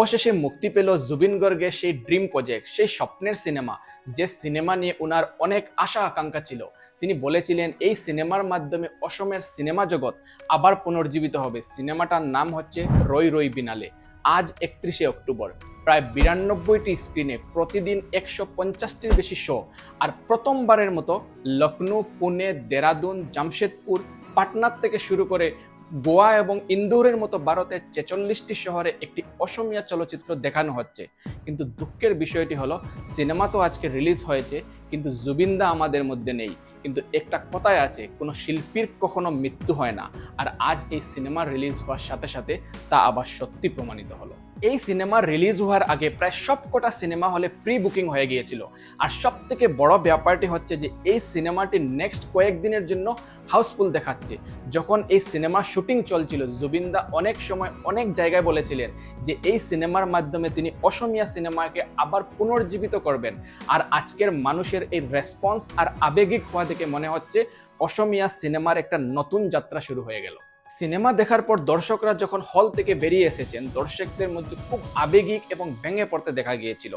অবশেষে মুক্তি পেল জুবিন গর্গের সেই ড্রিম প্রজেক্ট, সেই স্বপ্নের সিনেমা, যে সিনেমা নিয়ে ওনার অনেক আশা আকাঙ্ক্ষা ছিল। তিনি বলেছিলেন এই সিনেমার মাধ্যমে অসমের সিনেমা জগৎ আবার পুনর্জীবিত হবে। সিনেমাটার নাম হচ্ছে রই রই বিনালে। আজ 31শে অক্টোবর, প্রায় 92টি স্ক্রিনে, প্রতিদিন 150টির বেশি শো, আর প্রথমবারের মতো লখনৌ, পুনে, দেরাদুন, জামশেদপুর, পাটনার থেকে শুরু করে গোয়া এবং ইন্দোরের মতো ভারতের 46টি শহরে একটি অসমীয়া চলচ্চিত্র দেখানো হচ্ছে। কিন্তু দুঃখের বিষয়টি হলো, সিনেমা তো আজকে রিলিজ হয়েছে, কিন্তু জুবিনদা আমাদের মধ্যে নেই। কিন্তু একটা কথাই আছে, কোনো শিল্পীর কখনো মৃত্যু হয় না। আর আজ এই সিনেমা রিলিজ হওয়ার সাথে সাথে তা আবার সত্যি প্রমাণিত হলো। এই সিনেমা রিলিজ হওয়ার আগে প্রায় সবকটা সিনেমা হলে প্রি বুকিং হয়ে গিয়েছিল। আর সব থেকে বড় ব্যাপারটি হচ্ছে যে এই সিনেমাটি নেক্সট কয়েকদিনের জন্য হাউসফুল দেখাচ্ছে। যখন এই সিনেমার শুটিং চলছিল, জুবিনদা অনেক সময় অনেক জায়গায় বলেছিলেন যে এই সিনেমার মাধ্যমে তিনি অসমীয়া সিনেমাকে আবার পুনর্জীবিত করবেন। আর আজকের মানুষের এই রেসপন্স আর আবেগিক হওয়া দেখে মনে হচ্ছে অসমীয়া সিনেমার একটা নতুন যাত্রা শুরু হয়ে গেল। সিনেমা দেখার পর দর্শকরা যখন হল থেকে বেরিয়ে এসেছেন, দর্শকদের মধ্যে খুব আবেগিক এবং ভেঙে পড়তে দেখা গিয়েছিল।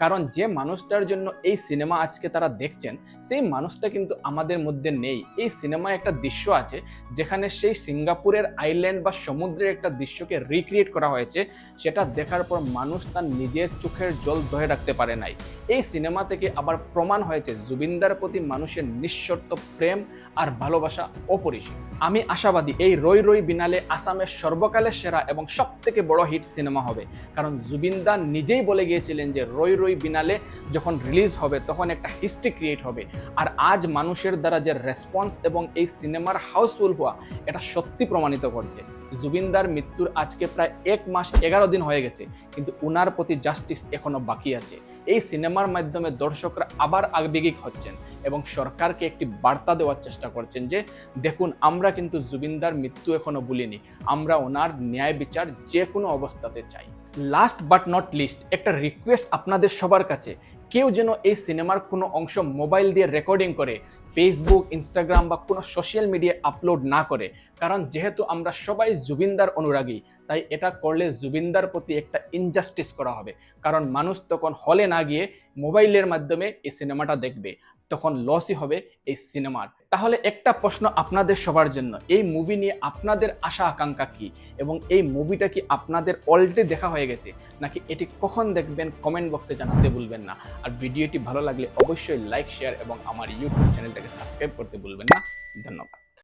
কারণ যে মানুষটার জন্য এই সিনেমা আজকে তারা দেখছেন, সেই মানুষটা কিন্তু আমাদের মধ্যে নেই। এই সিনেমায় একটা দৃশ্য আছে যেখানে সেই সিঙ্গাপুরের আইল্যান্ড বা সমুদ্রের একটা দৃশ্যকে রিক্রিয়েট করা হয়েছে। সেটা দেখার পর মানুষ তার নিজের চোখের জল ধরে রাখতে পারে নাই। এই সিনেমা থেকে আবার প্রমাণ হয়েছে জুবিনদার প্রতি মানুষের নিঃশর্ত প্রেম আর ভালোবাসা অপরিসীম। আমি আশাবাদী এই রই রই বিনালে আসামের সর্বকালের সেরা এবং সব থেকে বড় হিট সিনেমা হবে। কারণ জুবিনদা নিজেই বলে গিয়েছিলেন যে রই রই বিনালে যখন রিলিজ হবে তখন একটা হিস্ট্রি ক্রিয়েট হবে। আর আজ মানুষের দ্বারা যে রেসপন্স এবং এই সিনেমার হাউসফুল হওয়া, এটা সত্যি প্রমাণিত করছে। জুবিনদার মৃত্যুর আজকে প্রায় 1 মাস 11 দিন হয়ে গেছে, কিন্তু উনার প্রতি জাস্টিস এখনো বাকি আছে। এই সিনেমার মাধ্যমে দর্শকরা আবার আবেগিক হচ্ছেন এবং সরকারকে একটি বার্তা দেওয়ার চেষ্টা করছেন যে দেখুন, আমরা কিন্তু জুবিনদার মৃত্যু এখনো ভুলিনি, আমরা ওনার ন্যায় বিচার যে কোনো অবস্থাতে চাই। লাস্ট বাট নট লিস্ট, একটা রিকোয়েস্ট আপনাদের সবার কাছে, কেউ যেন এই সিনেমার কোনো অংশ মোবাইল দিয়ে রেকর্ডিং করে ফেসবুক, ইনস্টাগ্রাম বা কোনো সোশ্যাল মিডিয়ায় আপলোড না করে। কারণ যেহেতু আমরা সবাই জুবিনদার অনুরাগী, তাই এটা করলে জুবিনদার প্রতি একটা ইনজাস্টিস করা হবে। কারণ মানুষ তখন হলে না গিয়ে মোবাইলের মাধ্যমে এই সিনেমাটা দেখবে, তখন লসই হবে এই সিনেমার। তাহলে একটা প্রশ্ন আপনাদের সবার জন্য, এই মুভি নিয়ে আপনাদের আশা আকাঙ্ক্ষা কি, এবং এই মুভিটা কি আপনাদের অলরেডি দেখা হয়ে গেছে, নাকি এটি কখন দেখবেন কমেন্ট বক্সে জানাতে ভুলবেন না। আর ভিডিওটি ভালো লাগলে অবশ্যই লাইক, শেয়ার এবং আমার ইউটিউব চ্যানেলটাকে সাবস্ক্রাইব করতে ভুলবেন না। ধন্যবাদ।